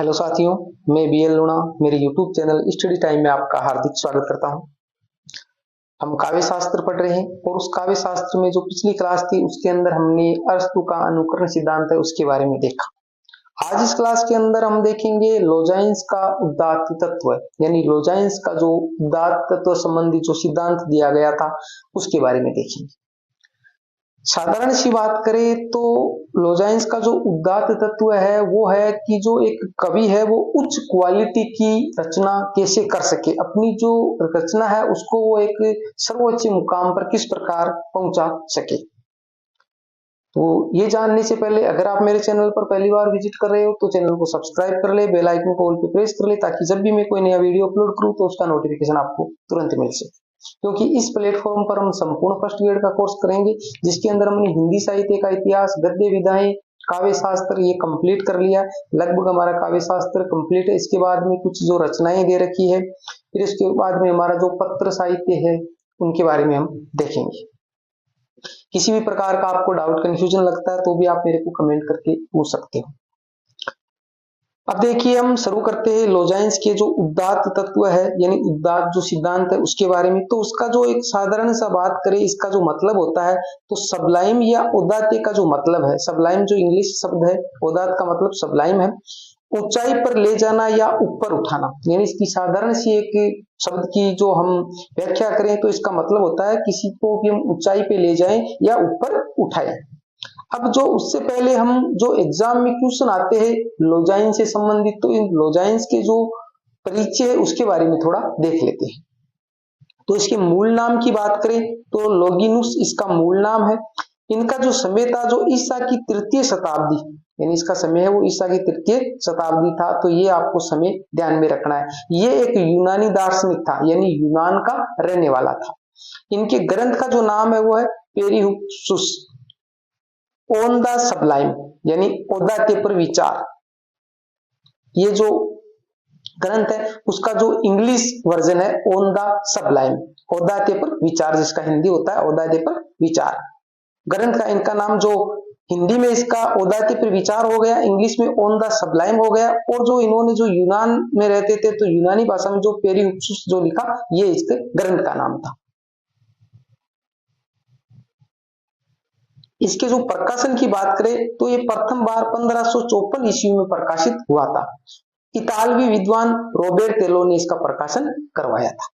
Hello साथियों, मैं BL लूणा मेरे यूट्यूब चैनल स्टडी टाइम में आपका हार्दिक स्वागत करता हूं। हम काव्य शास्त्र पढ़ रहे हैं और उस काव्य शास्त्र में जो पिछली क्लास थी उसके अंदर हमने अरस्तु का अनुकरण सिद्धांत है उसके बारे में देखा। आज इस क्लास के अंदर हम देखेंगे लोजाइन्स का उदात्त तत्व, यानी लोजाइन्स का जो उदात्त तत्व संबंधी जो सिद्धांत दिया गया था उसके बारे में देखेंगे। साधारण सी बात करें तो लोजाइन्स का जो उदात्त तत्व है वो है कि जो एक कवि है वो उच्च क्वालिटी की रचना कैसे कर सके, अपनी जो रचना है उसको वो एक सर्वोच्च मुकाम पर किस प्रकार पहुंचा सके। तो ये जानने से पहले अगर आप मेरे चैनल पर पहली बार विजिट कर रहे हो तो चैनल को सब्सक्राइब कर ले, बेल आइकन को ऑल पे प्रेस कर ले ताकि जब भी मैं कोई नया वीडियो अपलोड करूं तो उसका नोटिफिकेशन आपको तुरंत मिल सके। क्योंकि इस प्लेटफॉर्म पर हम संपूर्ण फर्स्ट ग्रेड का कोर्स करेंगे जिसके अंदर हमने हिंदी साहित्य का इतिहास, गद्य विधाएं, काव्य शास्त्र ये कंप्लीट कर लिया। लगभग हमारा काव्य शास्त्र कंप्लीट है। इसके बाद में कुछ जो रचनाएं दे रखी है, फिर इसके बाद में हमारा जो पत्र साहित्य है उनके बारे में हम देखेंगे। किसी भी प्रकार का आपको डाउट कंफ्यूजन लगता है तो भी आप मेरे को कमेंट करके पूछ सकते हो। अब देखिए हम शुरू करते हैं लोजाइन्स के जो उदात्त तत्व है यानी उदात्त जो सिद्धांत है उसके बारे में। तो उसका जो एक साधारण सा बात करें, इसका जो मतलब होता है तो सबलाइम या औदात्य का जो मतलब है, सबलाइम जो इंग्लिश शब्द है, औदात्त का मतलब सबलाइम है, ऊंचाई पर ले जाना या ऊपर उठाना। यानी इसकी साधारण सी एक शब्द की जो हम व्याख्या करें तो इसका मतलब होता है किसी को भी हम ऊंचाई पे ले जाएं या ऊपर उठाएं। अब जो उससे पहले हम जो एग्जाम में क्वेश्चन आते हैं लोजाइन से संबंधित, तो इन लोजाइन्स के जो परिचय है उसके बारे में थोड़ा देख लेते हैं। तो इसके मूल नाम की बात करें तो लोगिनुस इसका मूल नाम है। इनका जो समय था जो ईसा की तृतीय शताब्दी, यानी इसका समय है वो ईसा की तृतीय शताब्दी था। तो ये आपको समय ध्यान में रखना है। ये एक यूनानी दार्शनिक था, यानी यूनान का रहने वाला था। इनके ग्रंथ का जो नाम है वो है पेरिहुपसुस ऑन द सबलाइम, यानी औदात्य पर विचार। ये जो ग्रंथ है उसका जो इंग्लिश वर्जन है ऑन द सबलाइम, औदात्य पर विचार, जिसका हिंदी होता है औदात्य पर विचार। ग्रंथ का इनका नाम जो हिंदी में इसका औदात्य पर विचार हो गया, इंग्लिश में ऑन द सबलाइम हो गया। और जो इन्होंने जो यूनान में रहते थे तो यूनानी भाषा में जो पेरिहुपसुस जो लिखा ये इसके ग्रंथ का नाम था। इसके जो प्रकाशन की बात करें तो ये प्रथम बार 1554 ईस्वी में प्रकाशित हुआ था। इतालवी विद्वान रोबेर्तेलो ने इसका प्रकाशन करवाया था।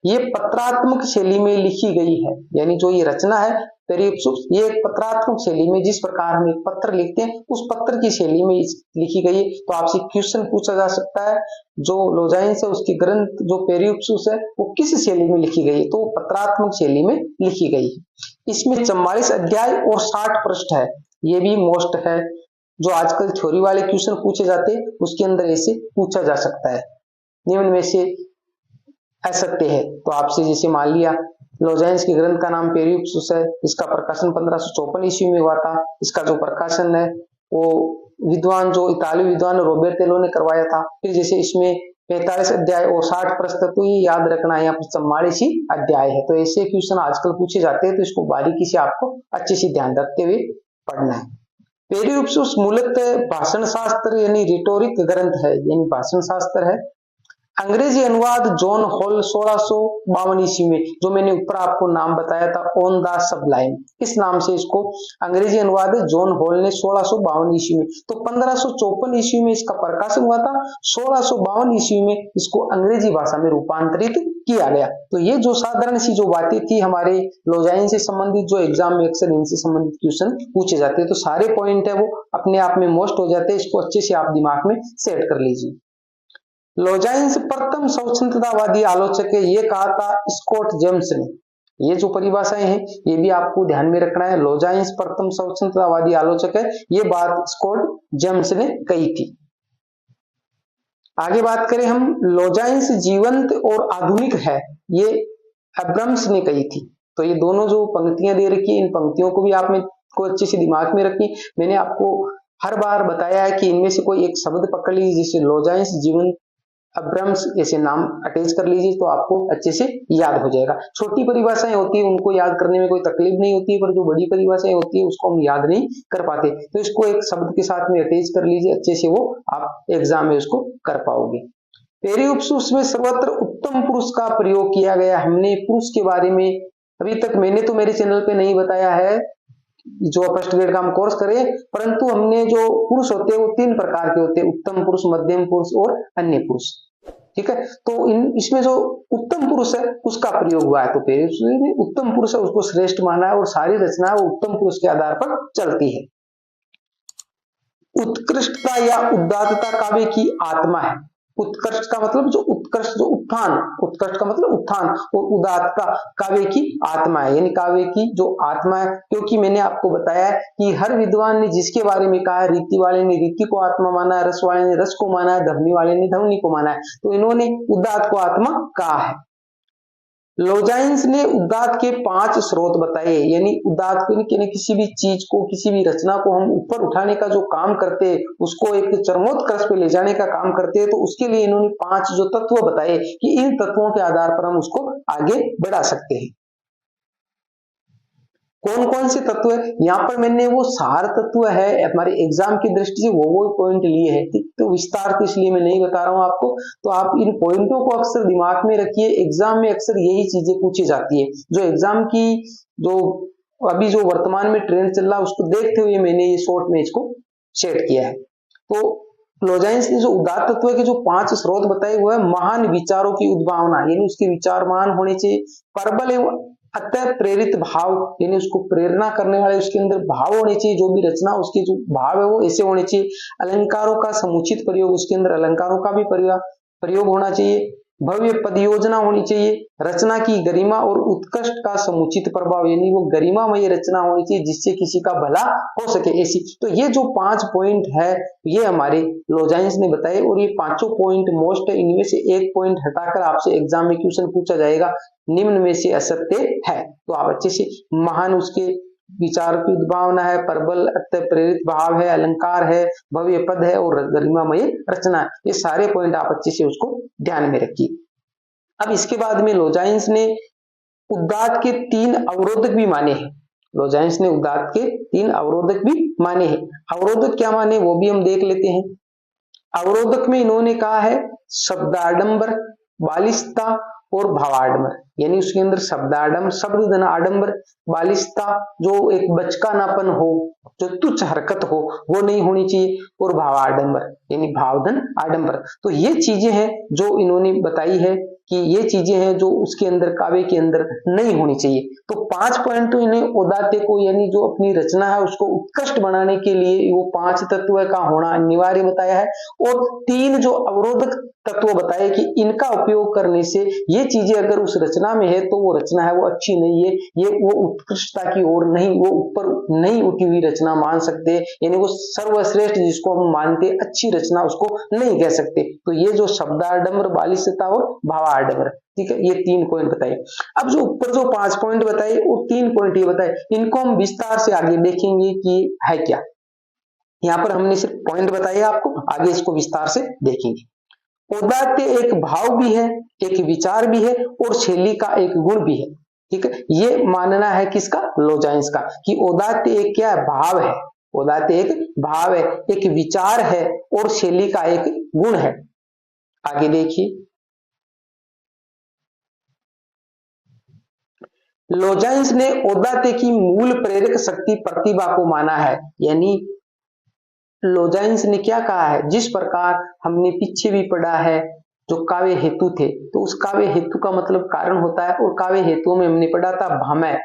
ये पत्रात्मक शैली में लिखी गई है, यानी जो ये रचना है पेरिहुपसुस ये एक पत्रात्मक शैली में, जिस प्रकार हम एक पत्र लिखते हैं उस पत्र की शैली में लिखी गई है। तो आपसे क्वेश्चन पूछा जा सकता है जो लोजाइन्स है उसकी ग्रंथ जो पेरिहुपसुस है वो किस शैली में लिखी गई है, तो पत्रात्मक शैली में लिखी गई है। इसमें 44 अध्याय और 60 पृष्ठ है। ये भी मोस्ट है, जो आजकल थ्योरी वाले क्वेश्चन पूछे जाते हैं उसके अंदर ऐसे पूछा जा सकता है। निम्न में से असत्य है। तो आपसे जैसे मान लिया लोजाइन्स के ग्रंथ का नाम पेरिहुपसुस है, इसका प्रकाशन 1554 ईस्वी में हुआ था। इसका जो प्रकाशन है वो विद्वान जो इतालवी विद्वान रोबेर्तेलो ने करवाया था। फिर जैसे इसमें 45 अध्याय और 60 पृष्ठ, तो ये याद रखना है यहाँ पर 44 ही अध्याय है। तो ऐसे क्वेश्चन आजकल पूछे जाते हैं तो इसको बारीकी से आपको अच्छे से ध्यान रखते हुए पढ़ना है। पेरिहुपसुस मूलतः भाषण शास्त्र यानी रिटोरिक ग्रंथ है, यानी भाषण शास्त्र है। अंग्रेजी अनुवाद जॉन हॉल 1652 ईस्वी में, जो मैंने ऊपर आपको नाम बताया था ऑन द सबलाइम, इस नाम से इसको अंग्रेजी अनुवाद है जॉन हॉल ने 1652 ईस्वी में। तो 1554 ईस्वी में इसका प्रकाशन हुआ था, 1652 ईस्वी में इसको अंग्रेजी भाषा में रूपांतरित किया गया। तो ये जो साधारण सी जो बातें थी हमारे लोजाइन से संबंधित, जो एग्जाम में अक्सर इनसे संबंधित क्वेश्चन पूछे जाते हैं, तो सारे पॉइंट है वो अपने आप में मोस्ट हो जाते हैं। इसको अच्छे से आप दिमाग में सेट कर लीजिए। लोजाइन्स प्रथम स्वतंत्रतावादी आलोचक है, ये कहा था स्कॉट जेम्स ने। ये जो परिभाषाएं हैं ये भी आपको ध्यान में रखना है। लोजाइन्स प्रथम स्वतंत्रतावादी आलोचक है, ये बात स्कॉट जेम्स ने कही थी। आगे बात करें हम, लोजाइन्स जीवंत और आधुनिक है, ये एब्रम्स ने कही थी। तो ये दोनों जो पंक्तियां दे रखी है इन पंक्तियों को भी आप में को अच्छे से दिमाग में रखिए। मैंने आपको हर बार बताया है कि इनमें से कोई एक शब्द पकड़ लीजिए, जैसे लोजाइन्स जीवंत अब्रम्स ऐसे नाम अटैच कर लीजिए तो आपको अच्छे से याद हो जाएगा। छोटी परिभाषाएं होती है उनको याद करने में कोई तकलीफ नहीं होती है, पर जो बड़ी परिभाषाएं होती है उसको हम याद नहीं कर पाते, तो इसको एक शब्द के साथ में अटैच कर लीजिए, अच्छे से वो आप एग्जाम में उसको कर पाओगे। पेरियोप्सिस में सर्वत्र उत्तम पुरुष का प्रयोग किया गया। हमने पुरुष के बारे में अभी तक मैंने तो मेरे चैनल पे नहीं बताया है, जो फर्स्ट ग्रेड का हम कोर्स करें, परंतु हमने जो पुरुष होते हैं वो 3 प्रकार के होते हैं, उत्तम पुरुष, मध्यम पुरुष और अन्य पुरुष। ठीक है, तो इसमें जो उत्तम पुरुष है उसका प्रयोग हुआ है, तो पेरियोप्सिस में उत्तम पुरुष है उसको श्रेष्ठ माना है और सारी रचना वो उत्तम पुरुष के आधार पर चलती है। उत्कृष्टता या उदात्तता काव्य की आत्मा है। उत्कर्ष का मतलब जो उत्कर्ष, जो उत्थान, उत्कर्ष का मतलब उत्थान, और उदात्तता काव्य की आत्मा है, यानी काव्य की जो आत्मा है। क्योंकि मैंने आपको बताया है कि हर विद्वान ने जिसके बारे में कहा है, रीति वाले ने रीति को आत्मा माना है, रस वाले ने रस को माना है, ध्वनि वाले ने ध्वनि को माना है, तो इन्होंने उदात्त को आत्मा कहा है। लोजाइंस ने उदात्त के 5 स्रोत बताए, यानी उदात्त को किसी भी चीज को, किसी भी रचना को हम ऊपर उठाने का जो काम करते हैं, उसको एक चरमोत्कर्ष पे ले जाने का काम करते हैं, तो उसके लिए इन्होंने 5 जो तत्व बताए कि इन तत्वों के आधार पर हम उसको आगे बढ़ा सकते हैं। कौन कौन से तत्व है, यहाँ पर मैंने वो सार तत्व है हमारे एग्जाम की दृष्टि से वो पॉइंट लिए हैं, तो विस्तार तो इसलिए मैं नहीं बता रहा हूं आपको, तो आप इन पॉइंटों को अक्सर दिमाग में रखिए। एग्जाम में अक्सर यही चीजें पूछी जाती है, जो एग्जाम की जो अभी जो वर्तमान में ट्रेंड चल रहा है उसको देखते हुए मैंने ये शॉर्ट में इसको सेट किया है। तो लोजाइंस ने जो उदात्त तत्व के जो 5 स्रोत बताए हुए है, महान विचारों की उद्भावना, यानी उसके विचार महान होने चाहिए, प्रबल एवं अतः प्रेरित भाव, यानी उसको प्रेरणा करने वाले उसके अंदर भाव होने चाहिए, जो भी रचना उसके जो भाव है वो ऐसे होने चाहिए। अलंकारों का समुचित प्रयोग, उसके अंदर अलंकारों का भी प्रयोग होना चाहिए। भव्य पद योजना होनी चाहिए। रचना की गरिमा और उत्कृष्ट का समुचित प्रभाव, यानी वो गरिमामय रचना होनी चाहिए जिससे किसी का भला हो सके, ऐसी। तो ये जो 5 पॉइंट है ये हमारे लोजाइंस ने बताए, और ये 5 पॉइंट मोस्ट है, इनमें से एक पॉइंट हटाकर आपसे एग्जाम में क्वेश्चन पूछा जाएगा, निम्न में से असत्य है, तो आप अच्छे से महान उसके विचार की उद्भावना है, प्रबल अत्यंत प्रेरित भाव है, अलंकार है, भव्य पद है और गरिमामय रचना है, ये सारे पॉइंट आप अच्छे से उसको ध्यान में रखिए। अब इसके बाद में लोजाइंस ने उदात्त के 3 अवरोधक भी माने हैं। लोजाइंस ने उदात्त के 3 अवरोधक भी माने हैं। अवरोधक क्या माने वो भी हम देख लेते हैं। अवरोधक में इन्होंने कहा है शब्दाडंबर, बालिशता और भावाडंबर, यानी उसके अंदर शब्दाडंबर, शब्द धन आडंबर, बालिशता जो एक बचकानापन हो, जो तुच्छ हरकत हो वो नहीं होनी चाहिए, और भावाडंबर यानी भावधन आडंबर। तो ये चीजें हैं जो इन्होंने बताई है कि ये चीजें हैं जो उसके अंदर काव्य के अंदर नहीं होनी चाहिए। तो 5 पॉइंट तो इन्हें उदात्त को, यानी जो अपनी रचना है उसको उत्कृष्ट बनाने के लिए वो 5 तत्व का होना अनिवार्य बताया है, और 3 जो अवरोधक तत्व बताए कि इनका उपयोग करने से ये चीजें अगर उस रचना में है तो वो रचना है वो अच्छी नहीं है, ये वो उत्कृष्टता की ओर नहीं, वो ऊपर नहीं उठी हुई रचना मान सकते, यानी वो सर्वश्रेष्ठ जिसको हम मानते अच्छी रचना उसको नहीं कह सकते। तो ये जो शब्दाडंबर, बालिशता और भावाडंबर, ठीक है, ये 3 पॉइंट बताए। अब जो ऊपर जो 5 पॉइंट बताए और 3 पॉइंट ये बताए, इनको हम विस्तार से आगे देखेंगे कि है क्या। यहाँ पर हमने सिर्फ पॉइंट बताए आपको, आगे इसको विस्तार से देखेंगे। उदात्त एक भाव भी है, एक विचार भी है और शैली का एक गुण भी है, ठीक है। ये मानना है किसका, लोजाइंस का, कि उदात्त एक क्या है, भाव है, उदात्त एक भाव है, एक विचार है और शैली का एक गुण है। आगे देखिए, लोजाइंस ने उदात्त की मूल प्रेरक शक्ति प्रतिभा को माना है, यानी लोजाइंस ने क्या कहा है, जिस प्रकार हमने पीछे भी पढ़ा है जो काव्य हेतु थे, तो उस काव्य हेतु का मतलब कारण होता है, और काव्य हेतु में हमने पढ़ा था भामय,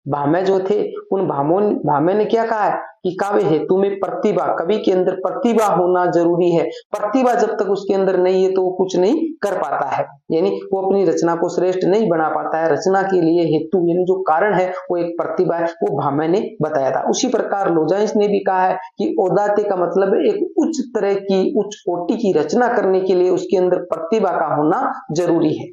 भामय जो थे उन भामय ने क्या कहा है कि काव्य हेतु में प्रतिभा, कवि के अंदर प्रतिभा होना जरूरी है, प्रतिभा जब तक उसके अंदर नहीं है तो वो कुछ नहीं कर पाता है, यानी वो अपनी रचना को श्रेष्ठ नहीं बना पाता है। रचना के लिए हेतु यानी जो कारण है वो एक प्रतिभा है, वो भामय ने बताया था। उसी प्रकार लोजाइंस ने भी कहा है कि औदात्य का मतलब एक उच्च तरह की, उच्च कोटि की रचना करने के लिए उसके अंदर प्रतिभा का होना जरूरी है।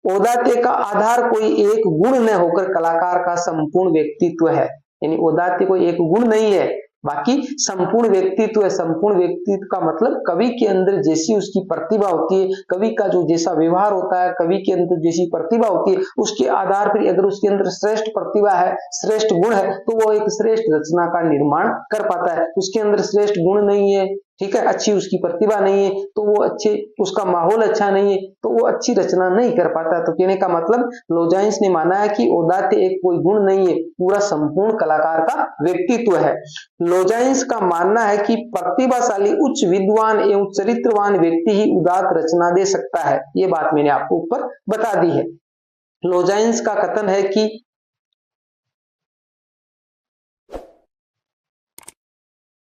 औदात्य का आधार कोई एक गुण न होकर कलाकार का संपूर्ण व्यक्तित्व है, यानी औदात्य कोई एक गुण नहीं है, बाकी संपूर्ण व्यक्तित्व है, संपूर्ण व्यक्तित्व का मतलब कवि के अंदर जैसी उसकी प्रतिभा होती है, कवि का जो जैसा व्यवहार होता है, कवि के अंदर जैसी प्रतिभा होती है, उसके आधार पर अगर उसके अंदर श्रेष्ठ प्रतिभा है, श्रेष्ठ गुण है, तो वो एक श्रेष्ठ रचना का निर्माण कर पाता है। उसके अंदर श्रेष्ठ गुण नहीं है, ठीक है, अच्छी उसकी प्रतिभा नहीं है, तो वो अच्छे, उसका माहौल अच्छा नहीं है, तो वो अच्छी रचना नहीं कर पाता। तो कहने का मतलब लोजाइंस ने माना है कि औदात्य एक कोई गुण नहीं है, पूरा संपूर्ण कलाकार का व्यक्तित्व है। लोजाइंस का मानना है कि प्रतिभाशाली, उच्च विद्वान एवं चरित्रवान व्यक्ति ही उदात्त रचना दे सकता है। ये बात मैंने आपको ऊपर बता दी है। लोजाइंस का कथन है कि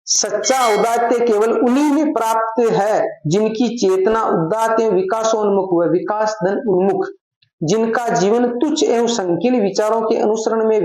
सच्चा औदात्य केवल उन्हीं में प्राप्त है जिनकी चेतना उदात्त एवं विकासोन्मुख हुए, विकास धन उन्मुख, जिनका जीवन तुच्छ एवं संकीर्ण विचारों के अनुसरण में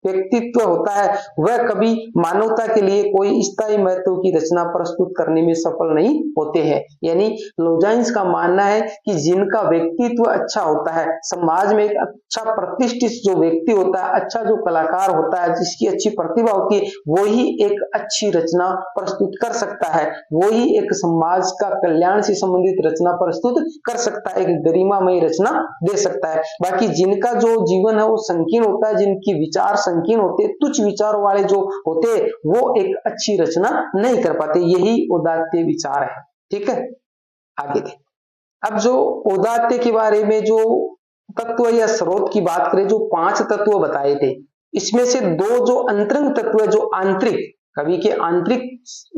व्यक्तित्व होता है, वह कभी मानवता के लिए कोई स्थायी महत्व की रचना प्रस्तुत करने में सफल नहीं होते हैं। यानी लोजाइंस का मानना है कि जिनका व्यक्तित्व अच्छा होता है, समाज में एक अच्छा प्रतिष्ठित जो व्यक्ति होता है, अच्छा जो कलाकार होता है, जिसकी अच्छी प्रतिभा होती है, वो ही एक अच्छी रचना प्रस्तुत कर सकता है, वो ही एक समाज का कल्याण से संबंधित रचना प्रस्तुत कर सकता है, एक गरिमामयी रचना दे सकता है। बाकी जिनका जो जीवन है वो संकीर्ण होता है, जिनकी विचार संकीर्ण होते, तुच्छ विचारों वाले जो होते, वो एक अच्छी रचना नहीं कर पाते। यही औदात्य विचार है। ठीक है, आगे देख। अब जो औदात्य के बारे में जो तत्व या स्रोत की बात करें, जो 5 तत्व बताए थे, इसमें से 2 जो अंतरंग तत्व है, जो आंतरिक, कवि के आंतरिक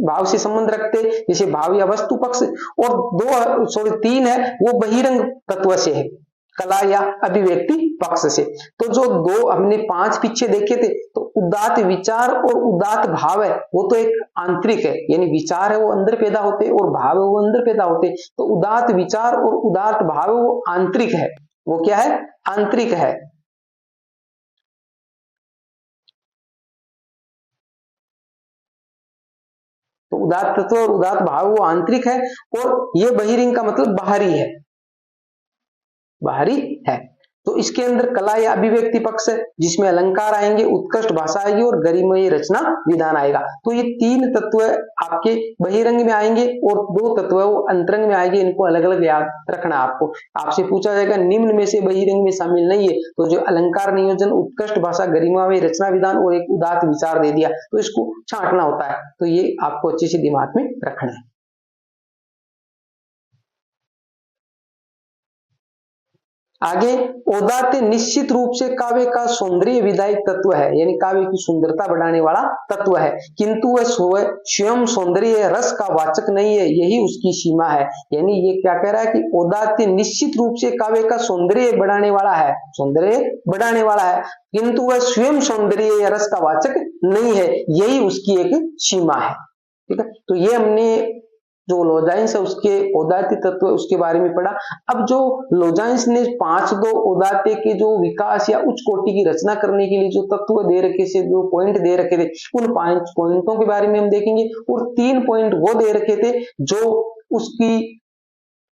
भाव से संबंध रखते, जैसे भाव या वस्तु पक्ष, और 3 है वो बहिरंग तत्व से है, कला या अभिव्यक्ति पक्ष से। तो जो 2 हमने 5 पीछे देखे थे, तो उदात्त विचार और उदात्त भाव है, वो तो एक आंतरिक है, यानी विचार है वो अंदर पैदा होते और भाव है वो अंदर पैदा होते। तो उदात्त विचार और उदात्त भाव है वो आंतरिक है। वो क्या है? आंतरिक है। तो उदात्त तत्व और उदात्त भाव वो आंतरिक है, और ये बहिरंग का मतलब बाहरी है, बाहरी है। तो इसके अंदर कला या अभिव्यक्ति पक्ष है, जिसमें अलंकार आएंगे, उत्कृष्ट भाषा आएगी और गरिमयी रचना विधान आएगा। तो ये 3 तत्व आपके बहिरंग में आएंगे और 2 तत्व वो अंतरंग में आएंगे। इनको अलग अलग याद रखना आपको। आपसे पूछा जाएगा निम्न में से बहिरंग में शामिल नहीं है, तो जो अलंकार नियोजन, उत्कृष्ट भाषा, गरिमामयी रचना विधान और एक उदात्त विचार दे दिया, तो इसको छांटना होता है। तो ये आपको अच्छे से दिमाग में रखना है। आगे, औदात्य निश्चित रूप से काव्य का सौंदर्य विधायक तत्व है, यानी काव्य की सुंदरता बढ़ाने वाला तत्व है, किंतु वह स्वयं सौंदर्य रस का वाचक नहीं है, यही उसकी सीमा है। यानी ये क्या कह रहा है कि औदात्य निश्चित रूप से काव्य का सौंदर्य बढ़ाने वाला है, सौंदर्य बढ़ाने वाला है, किंतु वह स्वयं सौंदर्य या रस का वाचक नहीं है, यही उसकी एक सीमा है। ठीक है, तो ये हमने जो लोजाइंस है उसके औदात्य तत्व उसके बारे में पढ़ा। अब जो लोजाइंस ने 5 औदात्य के जो विकास या उच्च कोटि की रचना करने के लिए जो तत्व दे रखे थे, जो पॉइंट दे रखे थे, उन 5 पॉइंटों के बारे में हम देखेंगे, और 3 पॉइंट वो दे रखे थे जो उसकी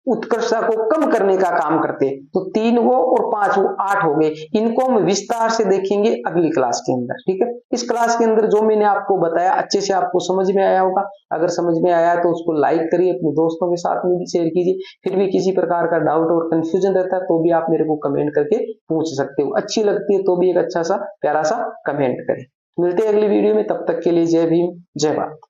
उत्कर्षता को कम करने का काम करते। तो 3 वो और 5 वो 8 हो गए। इनको हम विस्तार से देखेंगे अगली क्लास के अंदर। ठीक है, इस क्लास के अंदर जो मैंने आपको बताया अच्छे से आपको समझ में आया होगा। अगर समझ में आया तो उसको लाइक करिए, अपने दोस्तों के साथ में भी शेयर कीजिए। फिर भी किसी प्रकार का डाउट और कंफ्यूजन रहता है तो भी आप मेरे को कमेंट करके पूछ सकते हो। अच्छी लगती है तो भी एक अच्छा सा प्यारा सा कमेंट करें। मिलते हैं अगली वीडियो में, तब तक के लिए जय भीम, जय भारत।